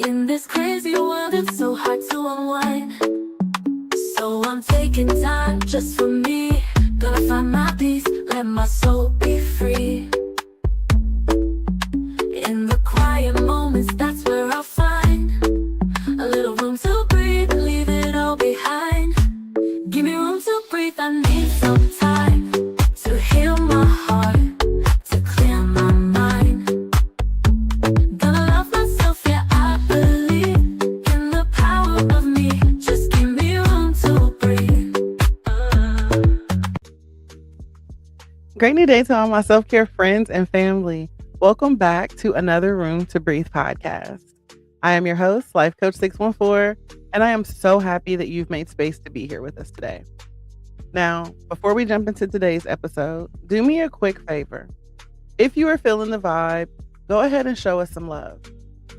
In this crazy world, it's so hard to unwind. So I'm taking time just for me. Gonna find my peace, let my soul be free. In the quiet moments, that's where I'll find a little room to breathe and leave it all behind. Give me room to breathe, I need some time to heal my heart, to clear my mind. Gonna love myself, yeah, I believe in the power of me. Just give me room to breathe. Great new day to all my self-care friends and family. Welcome back to another Room to Breathe podcast. I am your host, Life Coach 614, and I am so happy that you've made space to be here with us today. Now, before we jump into today's episode, do me a quick favor. If you are feeling the vibe, go ahead and show us some love.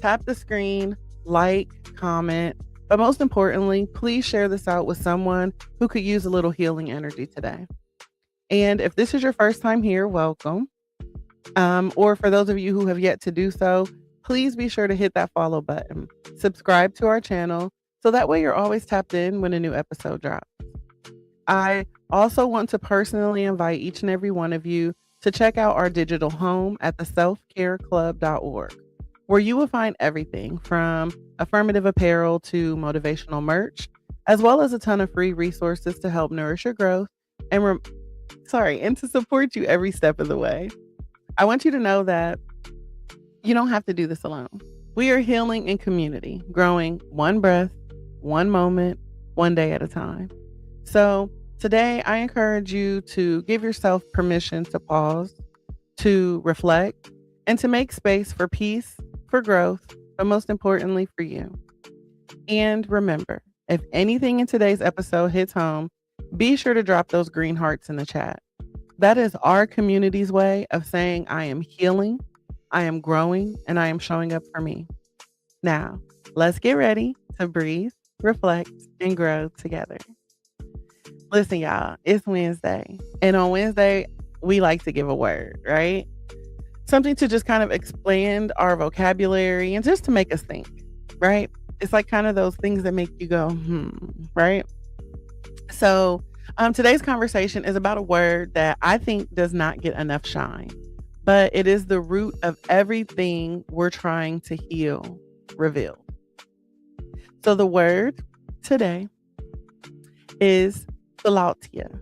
Tap the screen, like, comment, but most importantly, please share this out with someone who could use a little healing energy today. And if this is your first time here, welcome. Or for those of you who have yet to do so, please be sure to hit that follow button. Subscribe to our channel so that way you're always tapped in when a new episode drops. I also want to personally invite each and every one of you to check out our digital home at theselfcareclub.org, where you will find everything from affirmative apparel to motivational merch, as well as a ton of free resources to help nourish your growth and to support you every step of the way. I want you to know that you don't have to do this alone. We are healing in community, growing one breath, one moment, one day at a time. So today I encourage you to give yourself permission to pause, to reflect, and to make space for peace, for growth, but most importantly for you. And remember, if anything in today's episode hits home, be sure to drop those green hearts in the chat. That is our community's way of saying I am healing, I am growing, and I am showing up for me. Now, let's get ready to breathe, reflect, and grow together. Listen, y'all, it's Wednesday. And on Wednesday, we like to give a word, right? Something to just kind of expand our vocabulary and just to make us think, right? It's like kind of those things that make you go, right? So today's conversation is about a word that I think does not get enough shine, but it is the root of everything we're trying to heal revealed. So the word today is Philautia.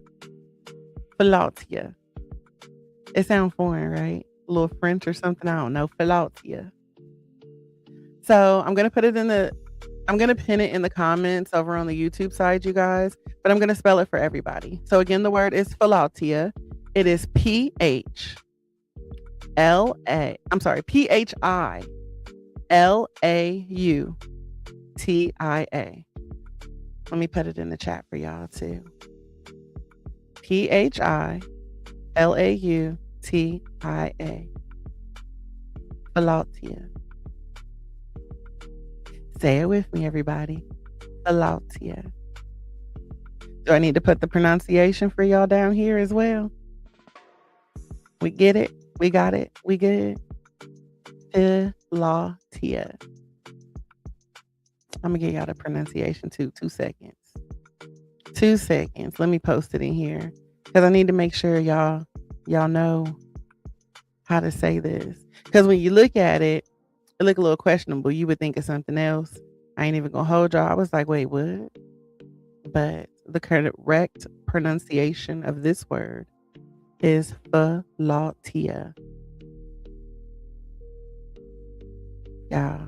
Philautia. It sounds foreign, right? A little French or something. I don't know. Philautia. So I'm going to pin it in the comments over on the YouTube side, you guys, but I'm going to spell it for everybody. So again, the word is Philautia. It is Philautia. Let me put it in the chat for y'all too. Philautia. Philautia. Say it with me, everybody. Philautia. Do I need to put the pronunciation for y'all down here as well? We get it? We got it? We good? Philautia. I'm going to give y'all the pronunciation too. 2 seconds. 2 seconds. Let me post it in here because I need to make sure y'all know how to say this. Because when you look at it, it look a little questionable. You would think of something else. I ain't even gonna hold y'all. I was like, wait, what? But the correct pronunciation of this word is Philautia. Yeah,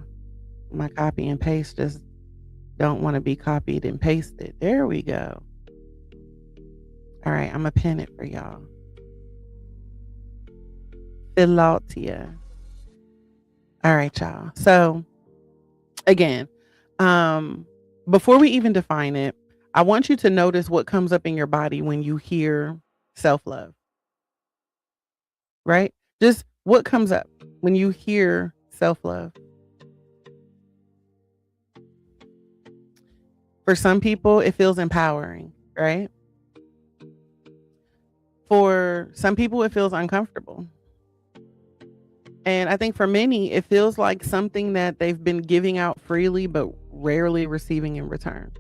my copy and paste just don't want to be copied and pasted. There we go. All right, I'm gonna pin it for y'all. Philautia. All right, y'all. So again, before we even define it, I want you to notice what comes up in your body when you hear self-love, right? Just what comes up when you hear self-love. For some people, it feels empowering, right? For some people, it feels uncomfortable. And I think for many, it feels like something that they've been giving out freely, but rarely receiving in return.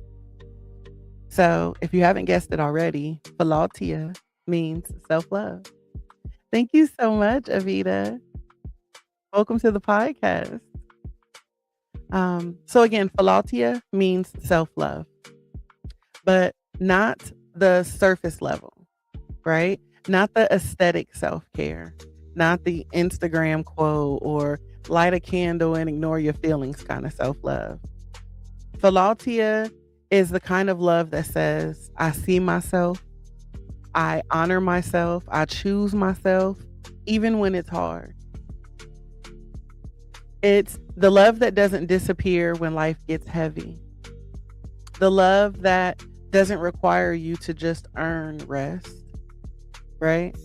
So if you haven't guessed it already, Philautia means self-love. Thank you so much, Avita. Welcome to the podcast. So again, Philautia means self-love, but not the surface level, right? Not the aesthetic self-care, not the Instagram quote or light a candle and ignore your feelings kind of self-love. Philautia is the kind of love that says, I see myself, I honor myself, I choose myself, even when it's hard. It's the love that doesn't disappear when life gets heavy. The love that doesn't require you to just earn rest, right?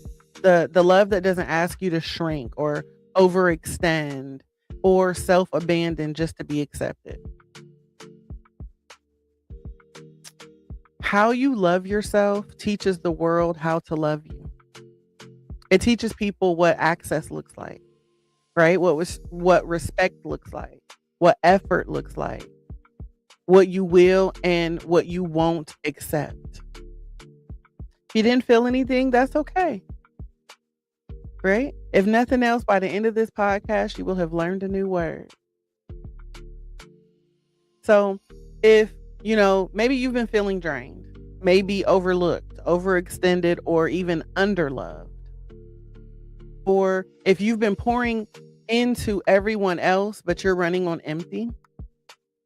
The love that doesn't ask you to shrink or overextend or self-abandon just to be accepted. How you love yourself teaches the world how to love you. It teaches people what access looks like, right? What respect looks like, what effort looks like, what you will and what you won't accept. If you didn't feel anything, that's okay. Right? If nothing else, by the end of this podcast, you will have learned a new word. So if, maybe you've been feeling drained, maybe overlooked, overextended, or even underloved. Or if you've been pouring into everyone else, but you're running on empty.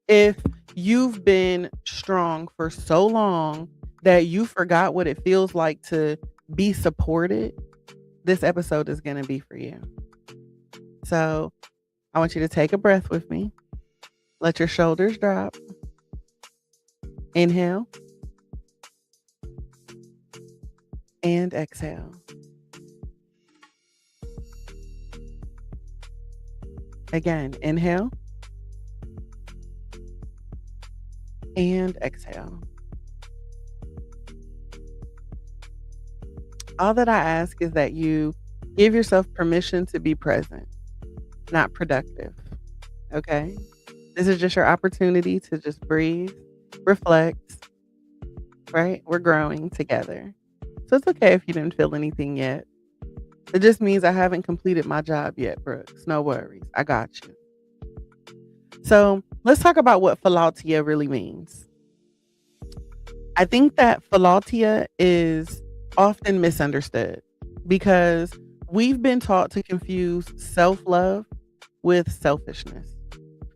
If you've been strong for so long that you forgot what it feels like to be supported, this episode is going to be for you. So I want you to take a breath with me. Let your shoulders drop. Inhale. And exhale. Again, inhale. And exhale. All that I ask is that you give yourself permission to be present, not productive. Okay? This is just your opportunity to just breathe, reflect, right? We're growing together. So it's okay if you didn't feel anything yet. It just means I haven't completed my job yet, Brooks. No worries. I got you. So let's talk about what Philautia really means. I think that Philautia is often misunderstood because we've been taught to confuse self-love with selfishness.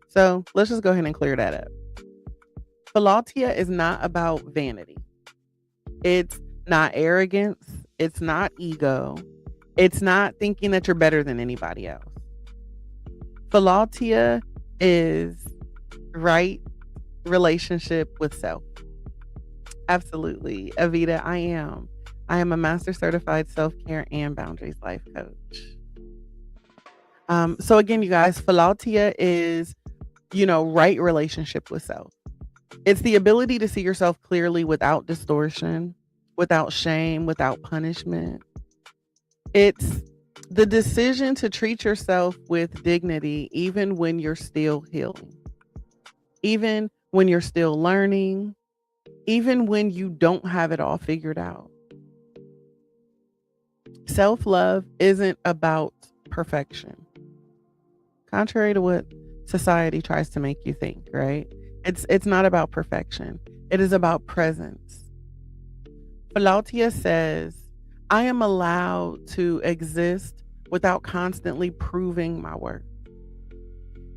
So let's just go ahead and clear that up. Philautia is not about vanity. It's not arrogance. It's not ego. It's not thinking that you're better than anybody else. Philautia is right relationship with self. Absolutely. Avita, I am a master certified self-care and boundaries life coach. So again, you guys, Philautia is, right relationship with self. It's the ability to see yourself clearly without distortion, without shame, without punishment. It's the decision to treat yourself with dignity, even when you're still healing, even when you're still learning, even when you don't have it all figured out. Self-love isn't about perfection, contrary to what society tries to make you think, right? It's not about perfection. It is about presence. Philautia says, I am allowed to exist without constantly proving my worth.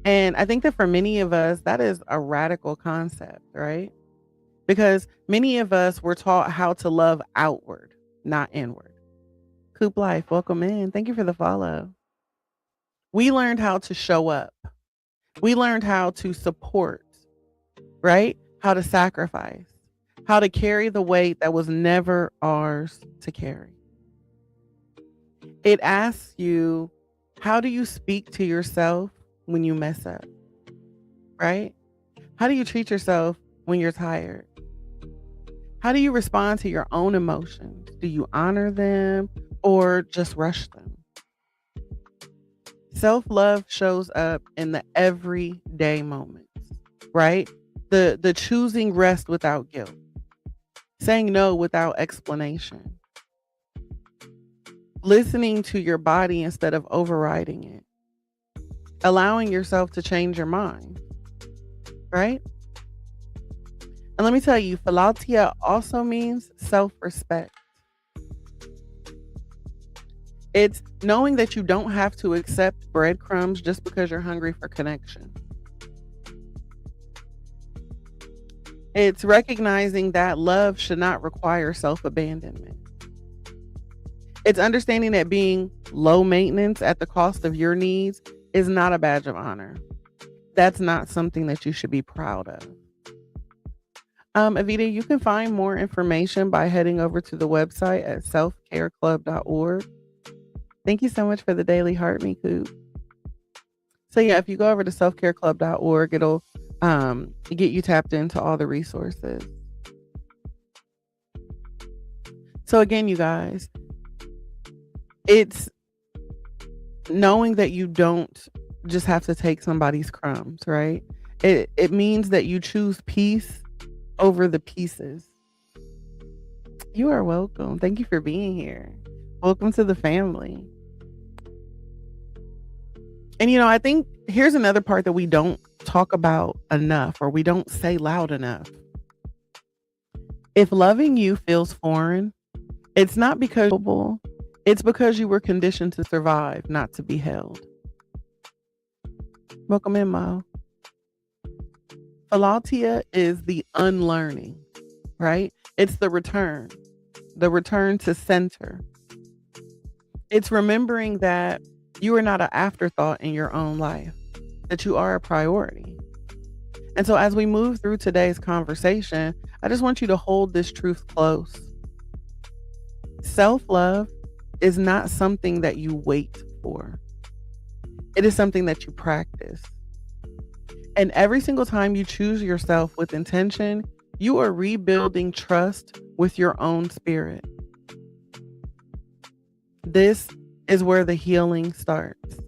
And I think that for many of us, that is a radical concept, right? Because many of us were taught how to love outward, not inward. Coop Life, welcome in. Thank you for the follow. We learned how to show up. We learned how to support, right? How to sacrifice, how to carry the weight that was never ours to carry. It asks you, how do you speak to yourself when you mess up, right? How do you treat yourself when you're tired? How do you respond to your own emotions? Do you honor them or just rush them? Self-love shows up in the everyday moments, right? The choosing rest without guilt, saying no without explanation, listening to your body instead of overriding it, allowing yourself to change your mind, right? And let me tell you, Philautia also means self-respect. It's knowing that you don't have to accept breadcrumbs just because you're hungry for connection. It's recognizing that love should not require self-abandonment. It's understanding that being low maintenance at the cost of your needs is not a badge of honor. That's not something that you should be proud of. Avita, you can find more information by heading over to the website at selfcareclub.org. Thank you so much for the daily heart me coop. So yeah, if you go over to selfcareclub.org, it'll get you tapped into all the resources. So again, you guys, it's knowing that you don't just have to take somebody's crumbs, right? It means that you choose peace over the pieces. You are welcome. Thank you for being here. Welcome to the family. And I think here's another part that we don't talk about enough, or we don't say loud enough. If loving you feels foreign, it's not because it's because you were conditioned to survive, not to be held. Welcome in, Mo. Philautia is the unlearning, right? It's the return to center. It's remembering that you are not an afterthought in your own life, that you are a priority. And so as we move through today's conversation, I just want you to hold this truth close. Self-love is not something that you wait for. It is something that you practice. And every single time you choose yourself with intention, you are rebuilding trust with your own spirit. This is where the healing starts.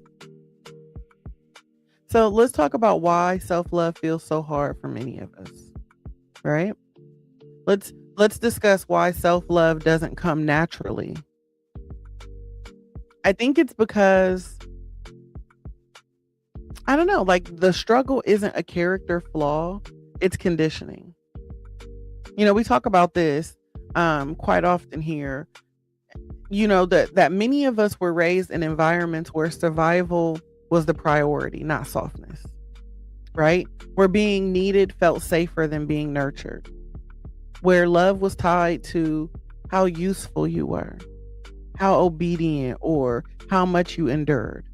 So let's talk about why self-love feels so hard for many of us, right? Let's discuss why self-love doesn't come naturally. I think it's because, I don't know, like the struggle isn't a character flaw, it's conditioning. We talk about this quite often here. That many of us were raised in environments where survival was the priority, not softness, right? Where being needed felt safer than being nurtured. Where love was tied to how useful you were, how obedient, or how much you endured.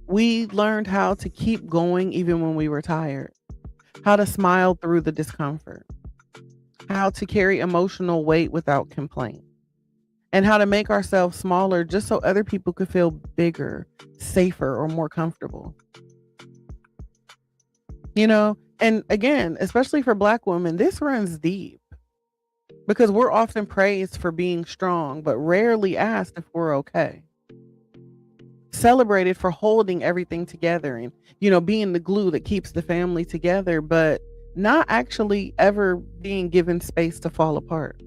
We learned how to keep going even when we were tired, how to smile through the discomfort, how to carry emotional weight without complaint, and how to make ourselves smaller just so other people could feel bigger, safer, or more comfortable. And again, especially for Black women, this runs deep because we're often praised for being strong, but rarely asked if we're okay. Celebrated for holding everything together and, being the glue that keeps the family together, but not actually ever being given space to fall apart.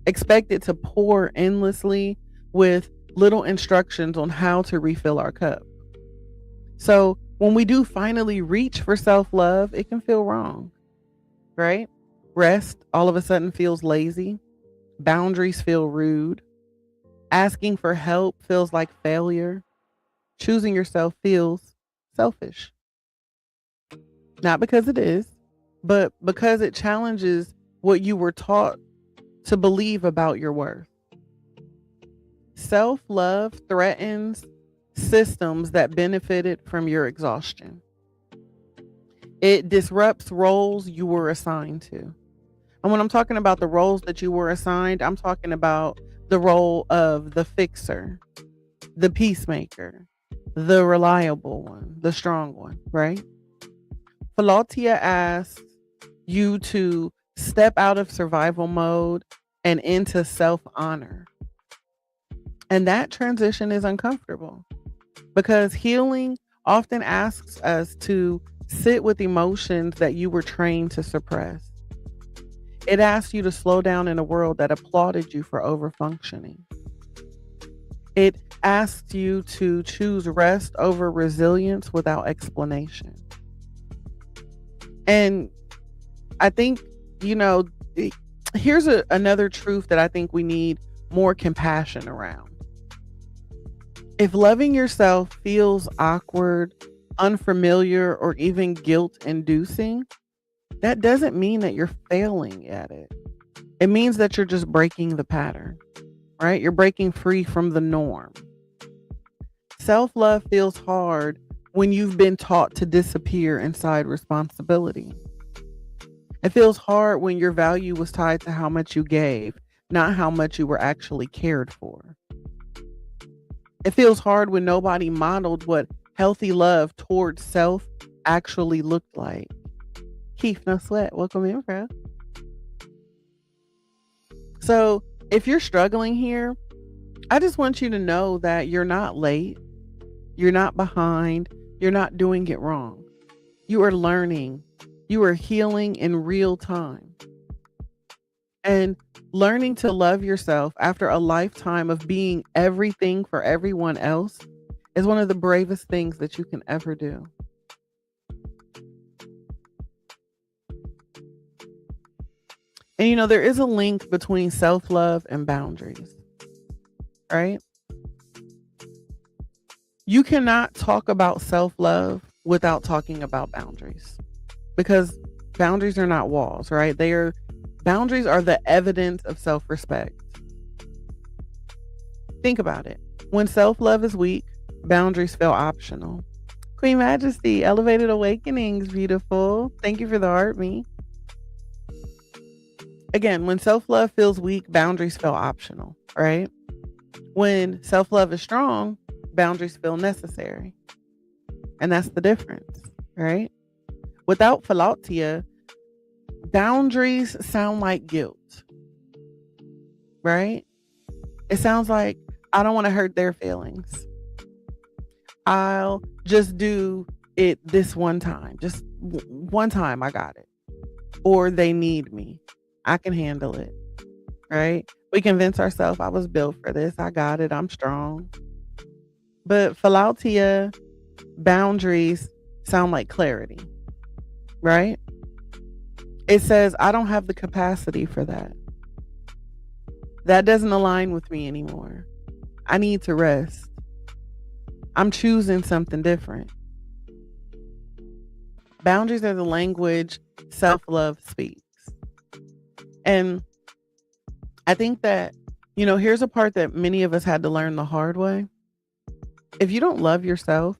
Expected to pour endlessly with little instructions on how to refill our cup. So when we do finally reach for self-love, it can feel wrong, right? Rest all of a sudden feels lazy. Boundaries feel rude. Asking for help feels like failure. Choosing yourself feels selfish. Not because it is, but because it challenges what you were taught to believe about your worth. Self-love threatens systems that benefited from your exhaustion. It disrupts roles you were assigned to. And when I'm talking about the roles that you were assigned, I'm talking about the role of the fixer, the peacemaker, the reliable one, the strong one, right? Philautia asks you to step out of survival mode and into self-honor. And that transition is uncomfortable because healing often asks us to sit with emotions that you were trained to suppress. It asks you to slow down in a world that applauded you for overfunctioning. It asks you to choose rest over resilience without explanation. And I think, here's another truth that I think we need more compassion around. If loving yourself feels awkward, unfamiliar, or even guilt-inducing, that doesn't mean that you're failing at it. It means that you're just breaking the pattern, right? You're breaking free from the norm. Self-love feels hard when you've been taught to disappear inside responsibility. It feels hard when your value was tied to how much you gave, not how much you were actually cared for. It feels hard when nobody modeled what healthy love towards self actually looked like. Keith, no sweat. Welcome in, bro. So if you're struggling here, I just want you to know that you're not late. You're not behind. You're not doing it wrong. You are learning. You are healing in real time. And learning to love yourself after a lifetime of being everything for everyone else is one of the bravest things that you can ever do. And there is a link between self-love and boundaries, right? You cannot talk about self-love without talking about boundaries, because boundaries are not walls, right? Boundaries are the evidence of self-respect. Think about it. When self-love is weak, boundaries feel optional. Queen Majesty, Elevated Awakenings, beautiful. Thank you for the heart, me. Again, when self-love feels weak, boundaries feel optional, right? When self-love is strong, boundaries feel necessary. And that's the difference, right? Without Philautia, boundaries sound like guilt, right? It sounds like, I don't want to hurt their feelings. I'll just do it this one time. Just one time, I got it. Or they need me. I can handle it, right? We convince ourselves I was built for this. I got it. I'm strong. But Philautia, boundaries sound like clarity, right? It says, I don't have the capacity for that. That doesn't align with me anymore. I need to rest. I'm choosing something different. Boundaries are the language self-love speaks. And I think that, here's a part that many of us had to learn the hard way. If you don't love yourself,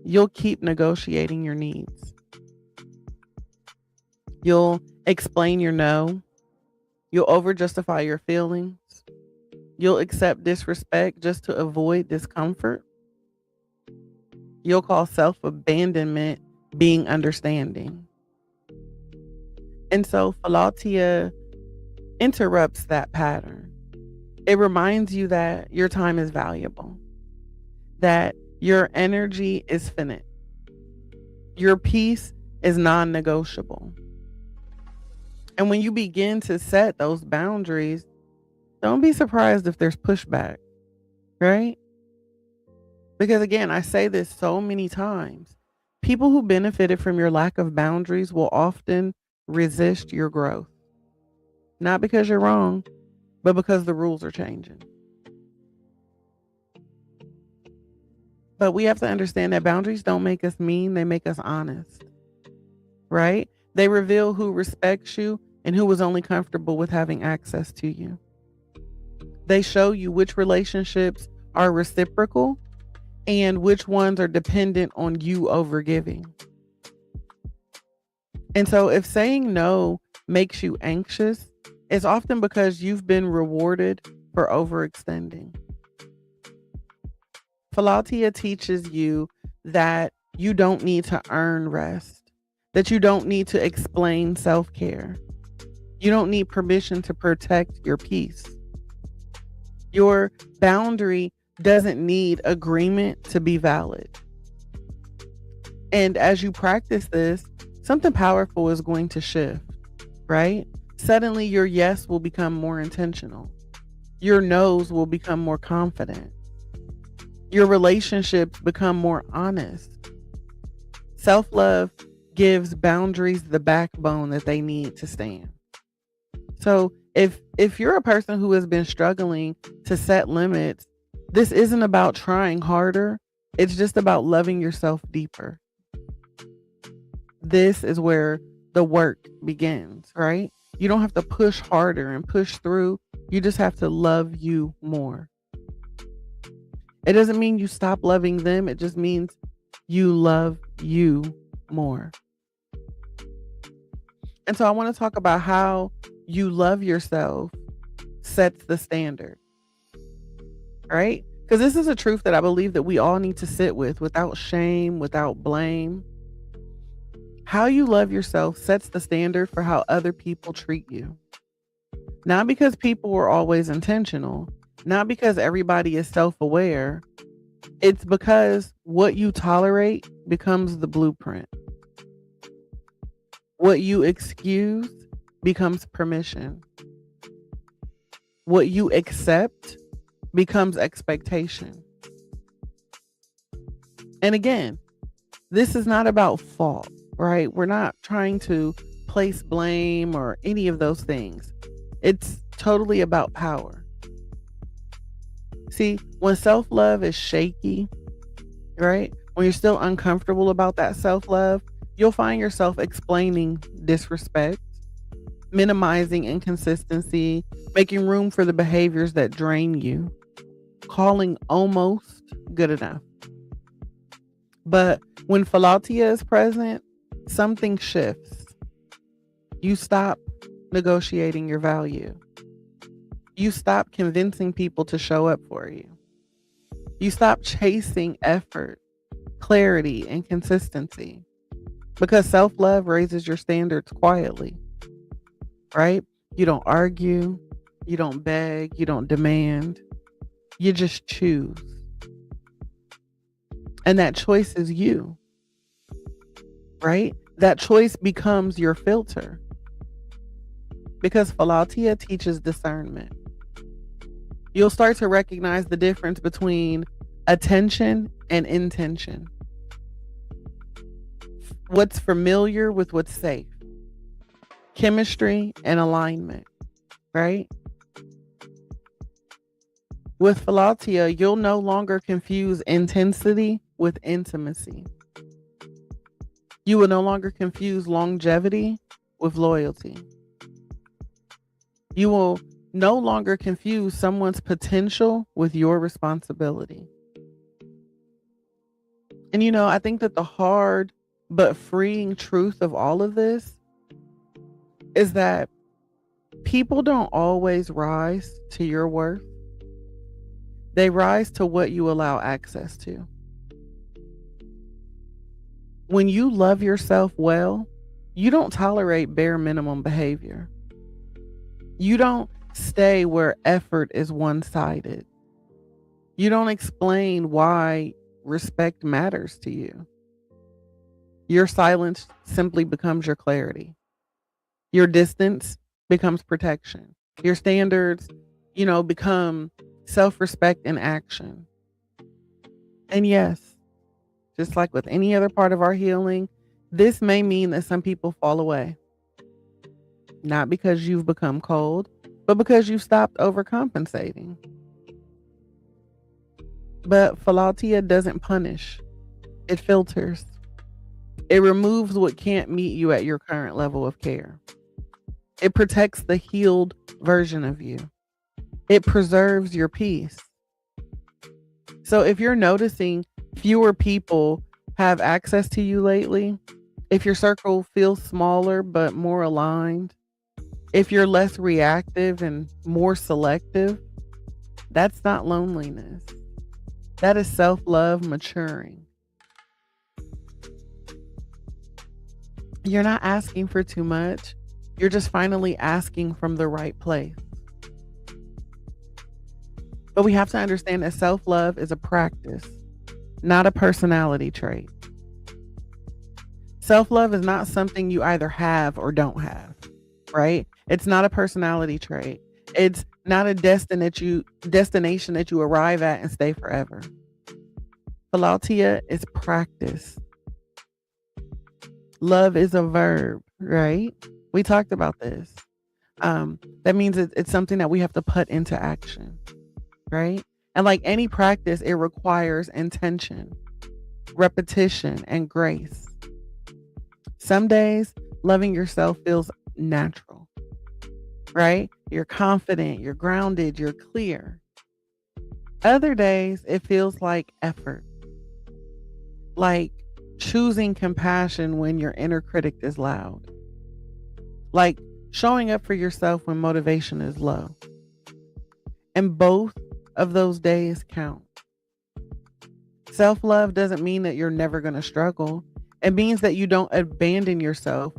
you'll keep negotiating your needs. You'll explain your no. You'll over-justify your feelings. You'll accept disrespect just to avoid discomfort. You'll call self-abandonment being understanding. And so Philautia interrupts that pattern. It reminds you that your time is valuable, that your energy is finite, your peace is non-negotiable. And when you begin to set those boundaries, don't be surprised if there's pushback, right? Because again, I say this so many times. People who benefited from your lack of boundaries will often resist your growth. Not because you're wrong, but because the rules are changing. But we have to understand that boundaries don't make us mean, they make us honest, right? They reveal who respects you and who is only comfortable with having access to you. They show you which relationships are reciprocal and which ones are dependent on you over giving. And so if saying no makes you anxious, it's often because you've been rewarded for overextending. Philautia teaches you that you don't need to earn rest, that you don't need to explain self-care. You don't need permission to protect your peace. Your boundary doesn't need agreement to be valid. And as you practice this, something powerful is going to shift, right? Suddenly your yes will become more intentional. Your no's will become more confident. Your relationships become more honest. Self-love gives boundaries the backbone that they need to stand. So if you're a person who has been struggling to set limits, this isn't about trying harder. It's just about loving yourself deeper. This is where the work begins, right? You don't have to push harder and push through. You just have to love you more. It doesn't mean you stop loving them. It just means you love you more. And so I want to talk about how you love yourself sets the standard, right? Because this is a truth that I believe that we all need to sit with without shame, without blame. How you love yourself sets the standard for how other people treat you. Not because people are always intentional, not because everybody is self-aware. It's because what you tolerate becomes the blueprint. What you excuse becomes permission. What you accept becomes expectation. And again, this is not about fault, right? We're not trying to place blame or any of those things. It's totally about power. See, when self-love is shaky, right? When you're still uncomfortable about that self-love, you'll find yourself explaining disrespect, minimizing inconsistency, making room for the behaviors that drain you, calling almost good enough. But when Philautia is present, something shifts. You stop negotiating your value. You stop convincing people to show up for you. You stop chasing effort, clarity, and consistency. Because self-love raises your standards quietly, right? You don't argue, you don't beg, you don't demand. You just choose. And that choice is you, right? That choice becomes your filter. Because Philautia teaches discernment. You'll start to recognize the difference between attention and intention. What's familiar with what's safe. Chemistry and alignment, right? With Philautia, you'll no longer confuse intensity with intimacy. You will no longer confuse longevity with loyalty. You will no longer confuse someone's potential with your responsibility. And I think that the hard but freeing truth of all of this is that people don't always rise to your worth. They rise to what you allow access to. When you love yourself well, you don't tolerate bare minimum behavior. You don't stay where effort is one-sided. You don't explain why respect matters to you. Your silence simply becomes your clarity. Your distance becomes protection. Your standards, become self-respect in action. And yes, just like with any other part of our healing, this may mean that some people fall away. Not because you've become cold, but because you've stopped overcompensating. But Philautia doesn't punish. It filters. It removes what can't meet you at your current level of care. It protects the healed version of you. It preserves your peace. So if you're noticing fewer people have access to you lately, if your circle feels smaller but more aligned, if you're less reactive and more selective, that's not loneliness. That is self-love maturing. You're not asking for too much. You're just finally asking from the right place. But we have to understand that self-love is a practice, not a personality trait. Self-love is not something you either have or don't have, right? It's not a personality trait. It's not a destination that you arrive at and stay forever. Philautia is practice. Love is a verb, right? We talked about this. That means it's something that we have to put into action, right? And like any practice, it requires intention, repetition, and grace. Some days, loving yourself feels natural, right? You're confident, you're grounded, you're clear. Other days, it feels like effort, like choosing compassion when your inner critic is loud, like showing up for yourself when motivation is low. And both of those days count. Self-love doesn't mean that you're never going to struggle. It means that you don't abandon yourself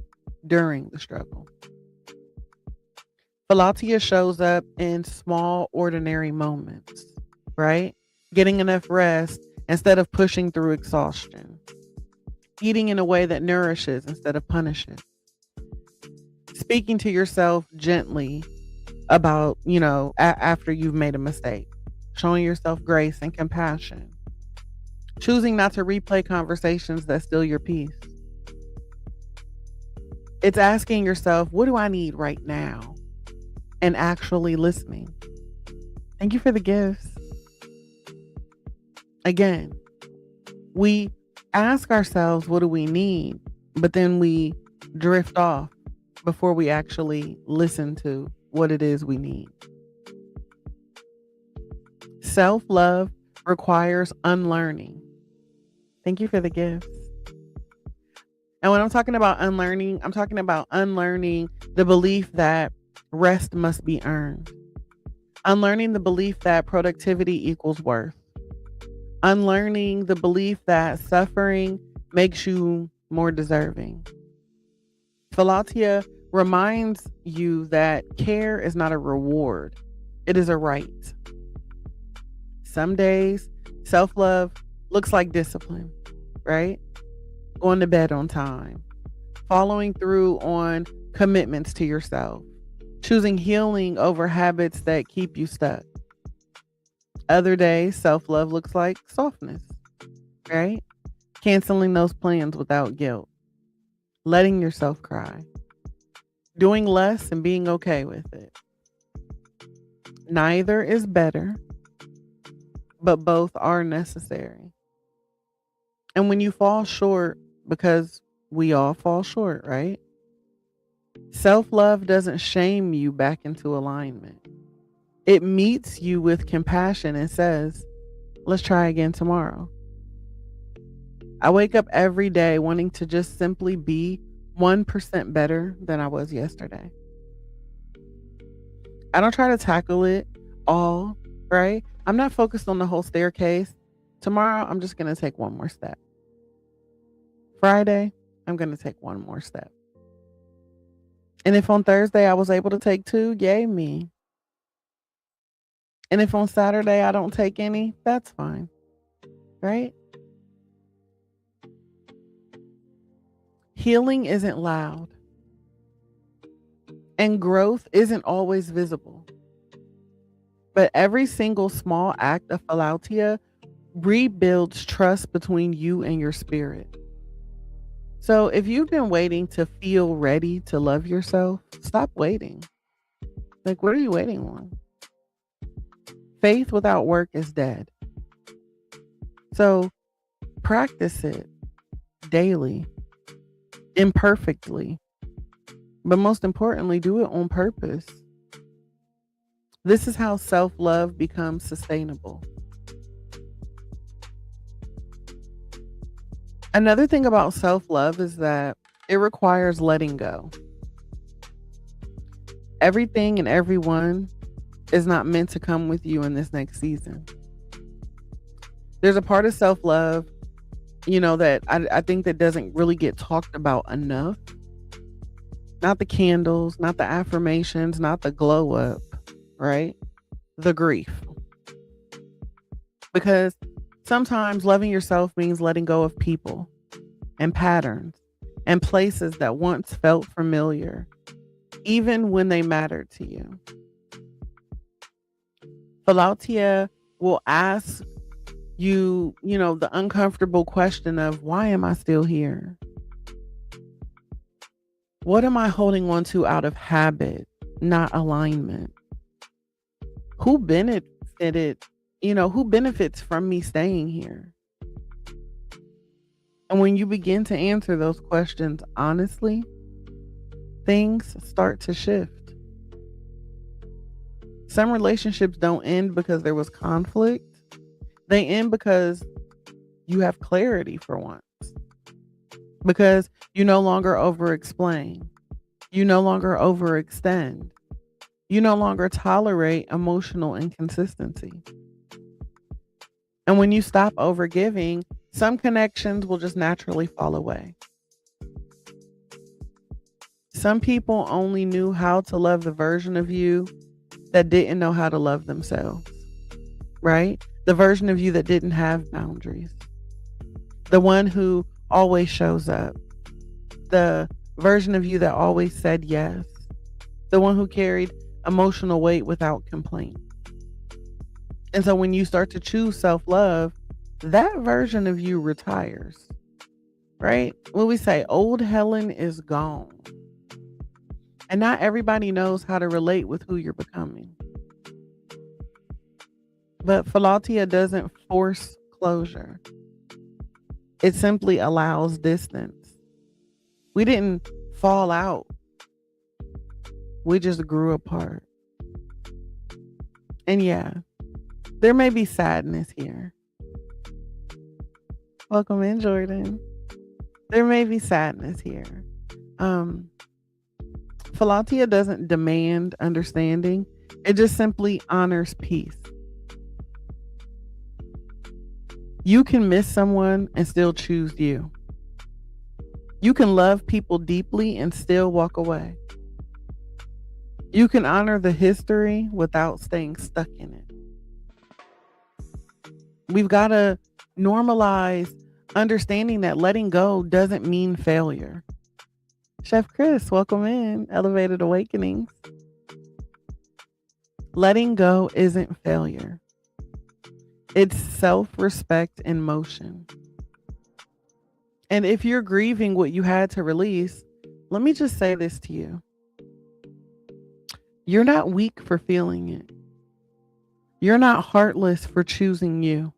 during the struggle. Philautia shows up in small, ordinary moments, right? Getting enough rest instead of pushing through exhaustion. Eating in a way that nourishes instead of punishes. Speaking to yourself gently about, after you've made a mistake. Showing yourself grace and compassion. Choosing not to replay conversations that steal your peace. It's asking yourself, what do I need right now? And actually listening. Thank you for the gifts. Again, we ask ourselves, what do we need? But then we drift off before we actually listen to what it is we need. Self-love requires unlearning. Thank you for the gifts. And when I'm talking about unlearning, I'm talking about unlearning the belief that rest must be earned. Unlearning the belief that productivity equals worth. Unlearning the belief that suffering makes you more deserving. Philautia reminds you that care is not a reward. It is a right. Some days, self-love looks like discipline, right? Going to bed on time, following through on commitments to yourself, choosing healing over habits that keep you stuck. Other days, self-love looks like softness, right? Canceling those plans without guilt, letting yourself cry, doing less and being okay with it. Neither is better, but both are necessary. And when you fall short, because we all fall short, right? Self-love doesn't shame you back into alignment. It meets you with compassion and says, let's try again tomorrow. I wake up every day wanting to just simply be 1% better than I was yesterday. I don't try to tackle it all, right? I'm not focused on the whole staircase. Tomorrow, I'm just going to take one more step. Friday, I'm going to take one more step. And if on Thursday I was able to take 2, yay me. And if on Saturday I don't take any, that's fine, right? Healing isn't loud. And growth isn't always visible. But every single small act of Philautia rebuilds trust between you and your spirit. So if you've been waiting to feel ready to love yourself, stop waiting. Like, what are you waiting on? Faith without work is dead. So practice it daily, imperfectly, but most importantly, do it on purpose. This is how self-love becomes sustainable. Another thing about self-love is that it requires letting go. Everything and everyone is not meant to come with you in this next season. There's a part of self-love, that I think that doesn't really get talked about enough. Not the candles, not the affirmations, not the glow up, right? The grief. Because sometimes loving yourself means letting go of people and patterns and places that once felt familiar, even when they mattered to you. Philautia will ask you, the uncomfortable question of, why am I still here? What am I holding on to out of habit, not alignment? Who benefited, who benefits from me staying here? And when you begin to answer those questions honestly, things start to shift. Some relationships don't end because there was conflict. They end because you have clarity for once. Because you no longer over-explain. You no longer overextend. You no longer tolerate emotional inconsistency. And when you stop overgiving, some connections will just naturally fall away. Some people only knew how to love the version of you that didn't know how to love themselves, right? The version of you that didn't have boundaries. The one who always shows up. The version of you that always said yes. The one who carried emotional weight without complaint. And so when you start to choose self-love, that version of you retires, right? When we say old Helen is gone. And not everybody knows how to relate with who you're becoming. But Philautia doesn't force closure. It simply allows distance. We didn't fall out. We just grew apart. And yeah, there may be sadness here. Welcome in, Jordan. There may be sadness here. Philautia doesn't demand understanding. It just simply honors peace. You can miss someone and still choose you. You can love people deeply and still walk away. You can honor the history without staying stuck in it. We've got to normalize understanding that letting go doesn't mean failure. Chef Chris, welcome in. Elevated Awakenings. Letting go isn't failure. It's self-respect in motion. And if you're grieving what you had to release, let me just say this to you. You're not weak for feeling it. You're not heartless for choosing you.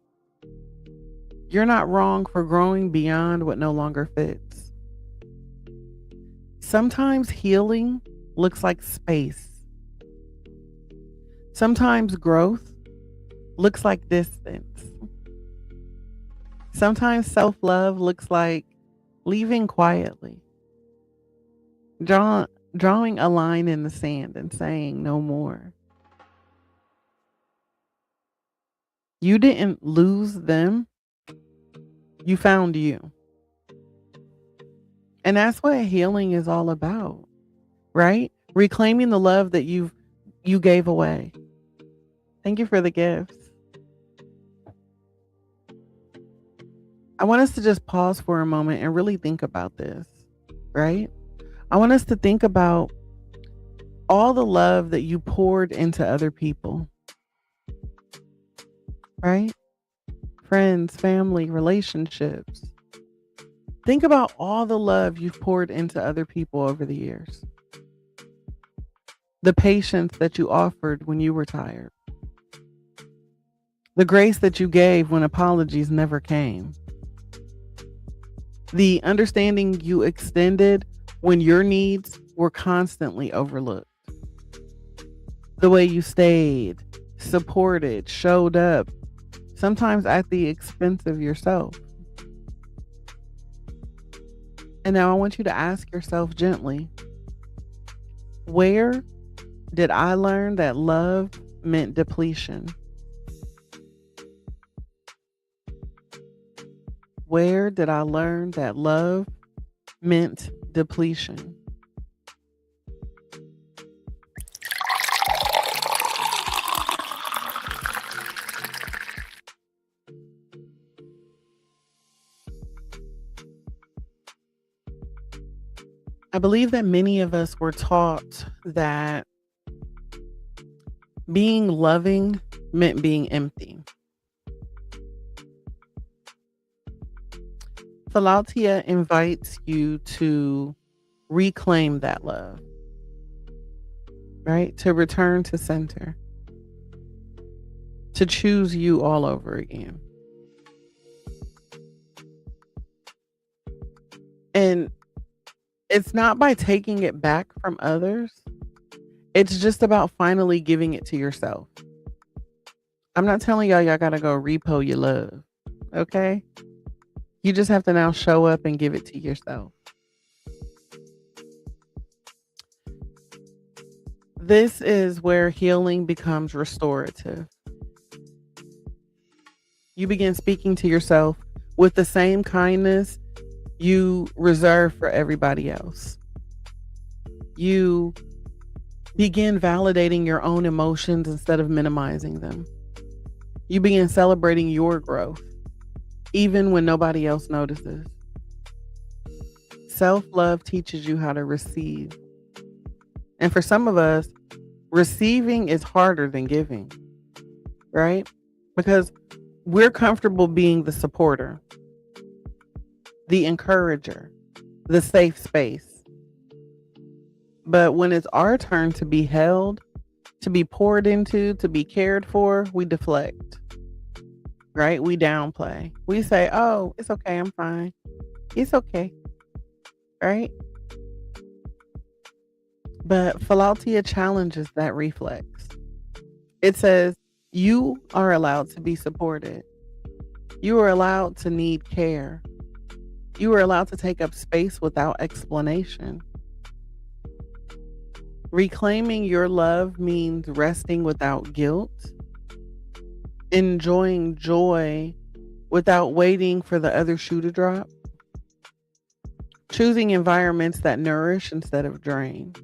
You're not wrong for growing beyond what no longer fits. Sometimes healing looks like space. Sometimes growth looks like distance. Sometimes self-love looks like leaving quietly. Drawing a line in the sand and saying no more. You didn't lose them. You found you. And that's what healing is all about, right? Reclaiming the love that you gave away. Thank you for the gifts. I want us to just pause for a moment and really think about this, right? I want us to think about all the love that you poured into other people, right? Friends, family, relationships. Think about all the love you've poured into other people over the years. The patience that you offered when you were tired. The grace that you gave when apologies never came. The understanding you extended when your needs were constantly overlooked. The way you stayed, supported, showed up, sometimes at the expense of yourself. And now I want you to ask yourself gently, where did I learn that love meant depletion? Where did I learn that love meant depletion? I believe that many of us were taught that being loving meant being empty. Philautia invites you to reclaim that love, right? To return to center, to choose you all over again. And it's not by taking it back from others. It's just about finally giving it to yourself. I'm not telling y'all gotta go repo your love. Okay? You just have to now show up and give it to yourself. This is where healing becomes restorative. You begin speaking to yourself with the same kindness you reserve for everybody else. You begin validating your own emotions instead of minimizing them. You begin celebrating your growth, even when nobody else notices. Self-love teaches you how to receive. And for some of us, receiving is harder than giving, right? Because we're comfortable being the supporter, the encourager, the safe space. But when it's our turn to be held, to be poured into, to be cared for, we deflect, right? We downplay. We say, oh, it's okay, I'm fine. It's okay, right? But Philautia challenges that reflex. It says, you are allowed to be supported. You are allowed to need care. You are allowed to take up space without explanation. Reclaiming your love means resting without guilt, enjoying joy without waiting for the other shoe to drop, choosing environments that nourish instead of drain.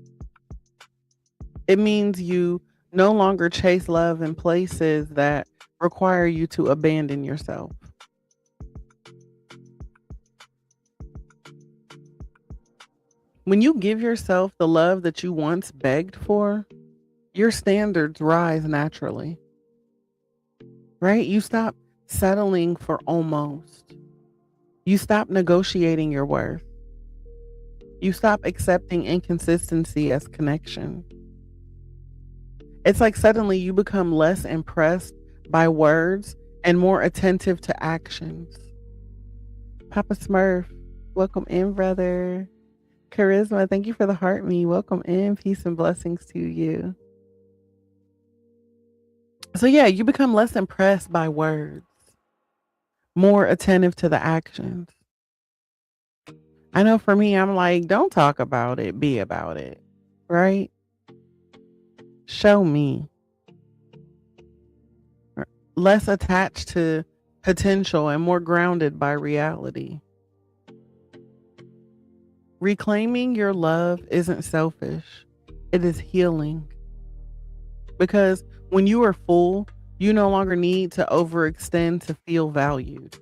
It means you no longer chase love in places that require you to abandon yourself. When you give yourself the love that you once begged for, your standards rise naturally, right? You stop settling for almost. You stop negotiating your worth. You stop accepting inconsistency as connection. It's like suddenly you become less impressed by words and more attentive to actions. Papa Smurf, welcome in, brother. Charisma, thank you for the heart me. Welcome in. Peace and blessings to you. So yeah, you become less impressed by words, more attentive to the actions. I know for me, I'm like, don't talk about it, be about it, right? Show me. Less attached to potential and more grounded by reality. Reclaiming your love isn't selfish. It is healing. Because when you are full, you no longer need to overextend to feel valued.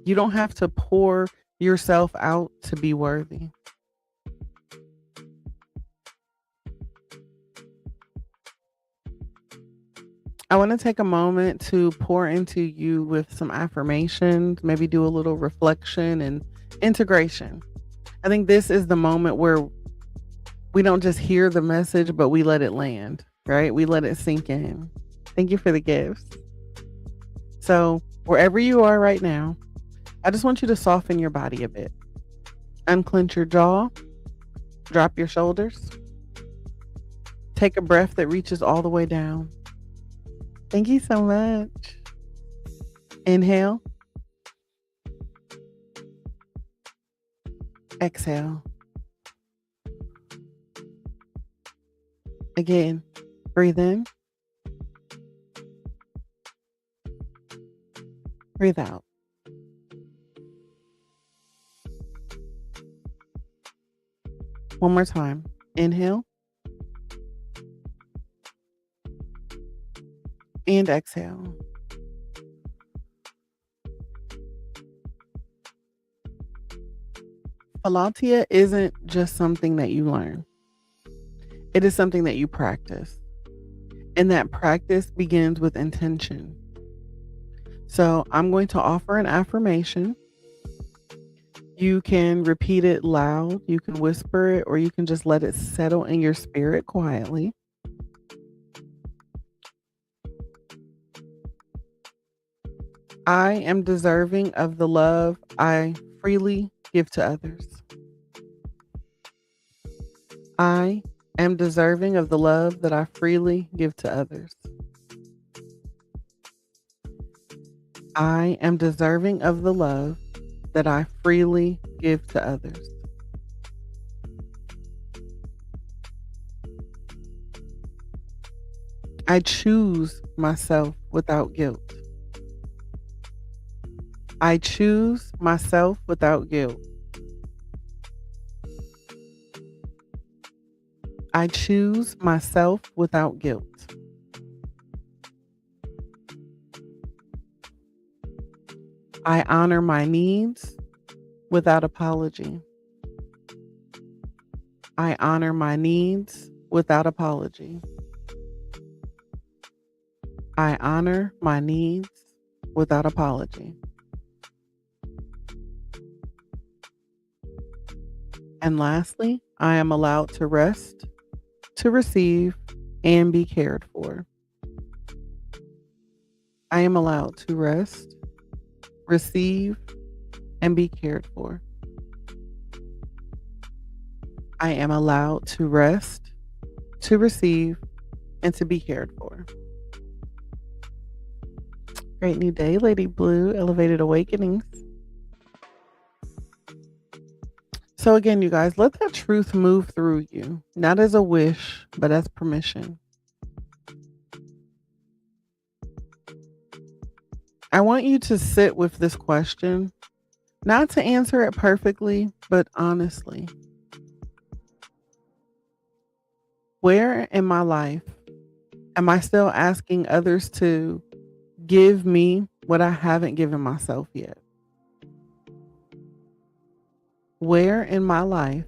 You don't have to pour yourself out to be worthy. I want to take a moment to pour into you with some affirmations, maybe do a little reflection and integration. I think this is the moment where we don't just hear the message, but we let it land, right? We let it sink in. Thank you for the gifts. So wherever you are right now, I just want you to soften your body a bit. Unclench your jaw, drop your shoulders. Take a breath that reaches all the way down. Thank you so much. Inhale. Exhale. Again, breathe in. Breathe out. One more time. Inhale. And exhale. Philautia isn't just something that you learn. It is something that you practice. And that practice begins with intention. So I'm going to offer an affirmation. You can repeat it loud, you can whisper it, or you can just let it settle in your spirit quietly. I am deserving of the love I freely give to others. I am deserving of the love that I freely give to others. I am deserving of the love that I freely give to others. I choose myself without guilt. I choose myself without guilt. I choose myself without guilt. I honor my needs without apology. I honor my needs without apology. I honor my needs without apology. And lastly, I am allowed to rest, to receive, and be cared for. I am allowed to rest, receive, and be cared for. I am allowed to rest, to receive, and to be cared for. Great new day, Lady Blue, Elevated Awakenings. So again, you guys, let that truth move through you, not as a wish, but as permission. I want you to sit with this question, not to answer it perfectly, but honestly. Where in my life am I still asking others to give me what I haven't given myself yet? Where in my life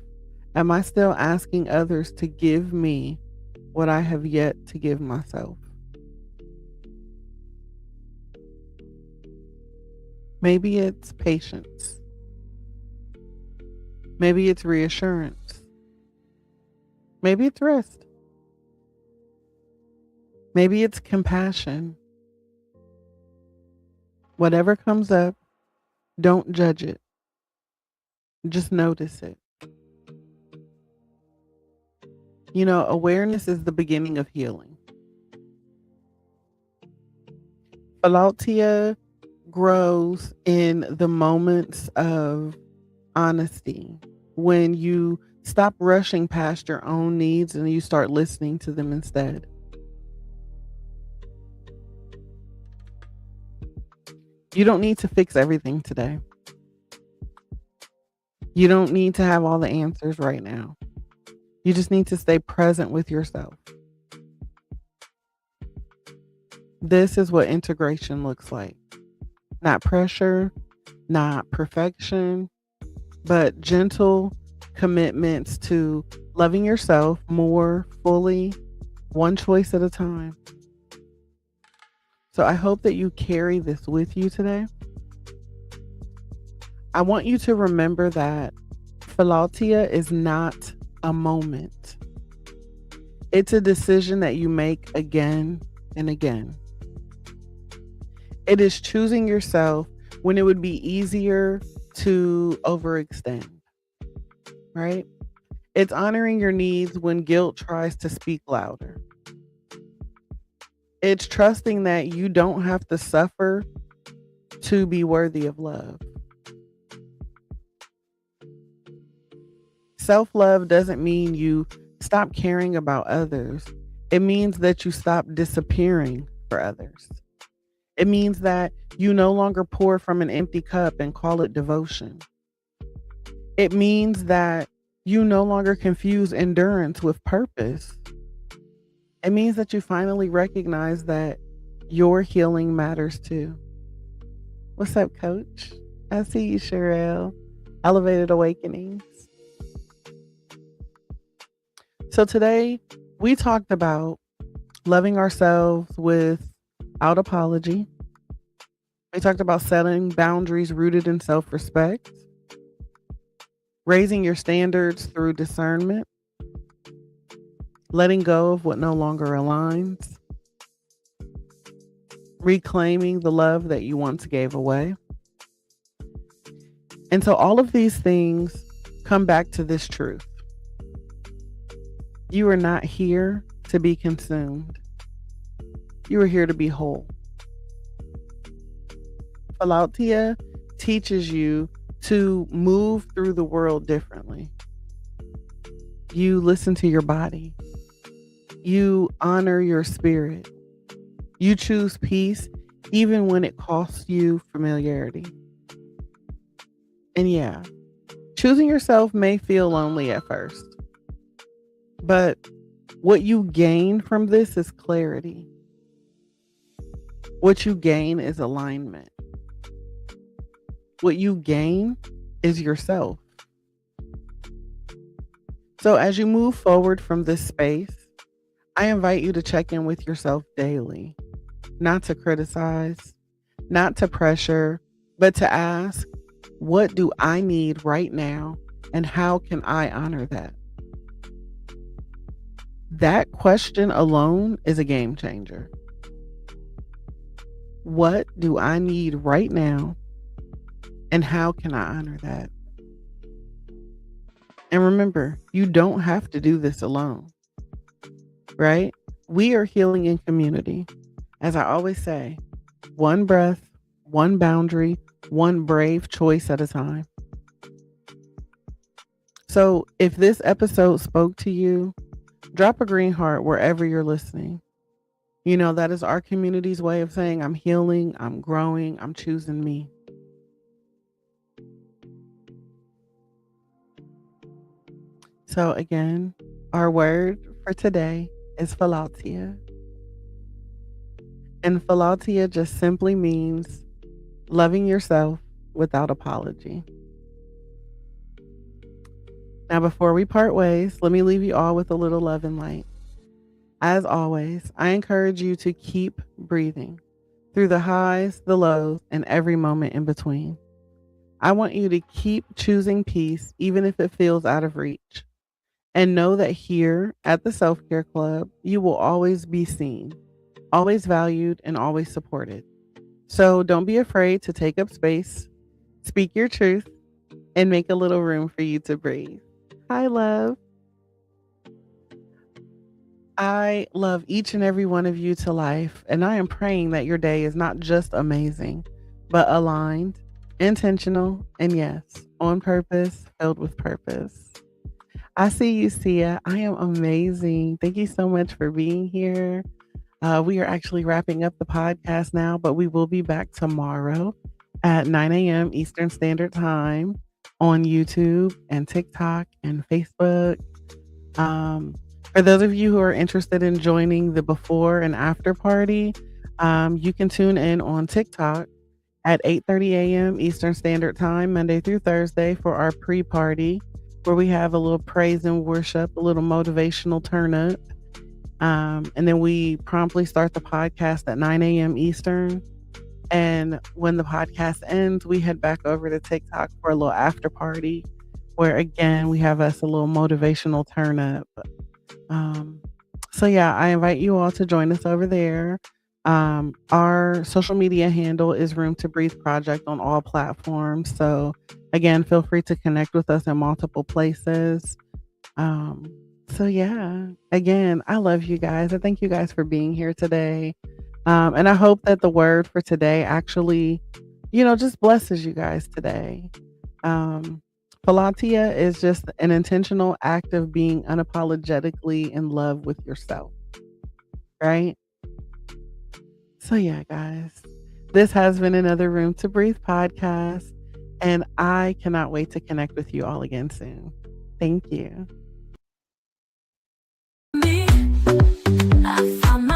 am I still asking others to give me what I have yet to give myself? Maybe it's patience. Maybe it's reassurance. Maybe it's rest. Maybe it's compassion. Whatever comes up, don't judge it. Just notice it. You know, awareness is the beginning of healing. Philautia grows in the moments of honesty, when you stop rushing past your own needs and you start listening to them instead. You don't need to fix everything today. You don't need to have all the answers right now. You just need to stay present with yourself. This is what integration looks like. Not pressure, not perfection, but gentle commitments to loving yourself more fully, one choice at a time. So I hope that you carry this with you today. I want you to remember that Philautia is not a moment. It's a decision that you make again and again. It is choosing yourself when it would be easier to overextend, right? It's honoring your needs when guilt tries to speak louder. It's trusting that you don't have to suffer to be worthy of love. Self-love doesn't mean you stop caring about others. It means that you stop disappearing for others. It means that you no longer pour from an empty cup and call it devotion. It means that you no longer confuse endurance with purpose. It means that you finally recognize that your healing matters too. What's up, Coach? I see you, Sherelle. Elevated Awakenings. So today we talked about loving ourselves without apology. We talked about setting boundaries rooted in self-respect, raising your standards through discernment, letting go of what no longer aligns, reclaiming the love that you once gave away. And so all of these things come back to this truth. You are not here to be consumed. You are here to be whole. Philautia teaches you to move through the world differently. You listen to your body. You honor your spirit. You choose peace even when it costs you familiarity. And yeah, choosing yourself may feel lonely at first, but what you gain from this is clarity. What you gain is alignment. What you gain is yourself. So as you move forward from this space, I invite you to check in with yourself daily, not to criticize, not to pressure, but to ask, what do I need right now, and how can I honor that? That question alone is a game changer. What do I need right now, and how can I honor that? And remember, you don't have to do this alone, right? We are healing in community. As I always say, one breath, one boundary, one brave choice at a time. So if this episode spoke to you, drop a green heart wherever you're listening. You know, that is our community's way of saying I'm healing, I'm growing, I'm choosing me. So again, our word for today is Philautia. And Philautia just simply means loving yourself without apology. Now, before we part ways, let me leave you all with a little love and light. As always, I encourage you to keep breathing through the highs, the lows, and every moment in between. I want you to keep choosing peace, even if it feels out of reach. And know that here at the Self-Care Club, you will always be seen, always valued, and always supported. So don't be afraid to take up space, speak your truth, and make a little room for you to breathe. Hi, love. I love each and every one of you to life, and I am praying that your day is not just amazing, but aligned, intentional, and yes, on purpose, filled with purpose. I see you, Sia. I am amazing. Thank you so much for being here. We are actually wrapping up the podcast now, but we will be back tomorrow at 9 a.m. Eastern Standard Time on YouTube and TikTok and Facebook. For those of you who are interested in joining the before and after party, you can tune in on TikTok at 8:30 a.m. Eastern Standard Time, Monday through Thursday, for our pre-party, where we have a little praise and worship, a little motivational turn up. And then we promptly start the podcast at 9 a.m. Eastern. And when the podcast ends, we head back over to TikTok for a little after party, where again, we have us a little motivational turn up. So yeah, I invite you all to join us over there. Our social media handle is Room2Breathe Project on all platforms. So again, feel free to connect with us in multiple places. So yeah, again, I love you guys. I thank you guys for being here today. And I hope that the word for today actually, just blesses you guys today. Philautia is just an intentional act of being unapologetically in love with yourself, right? So yeah, guys, this has been another Room2Breathe podcast, and I cannot wait to connect with you all again soon. Thank you. Me, I found my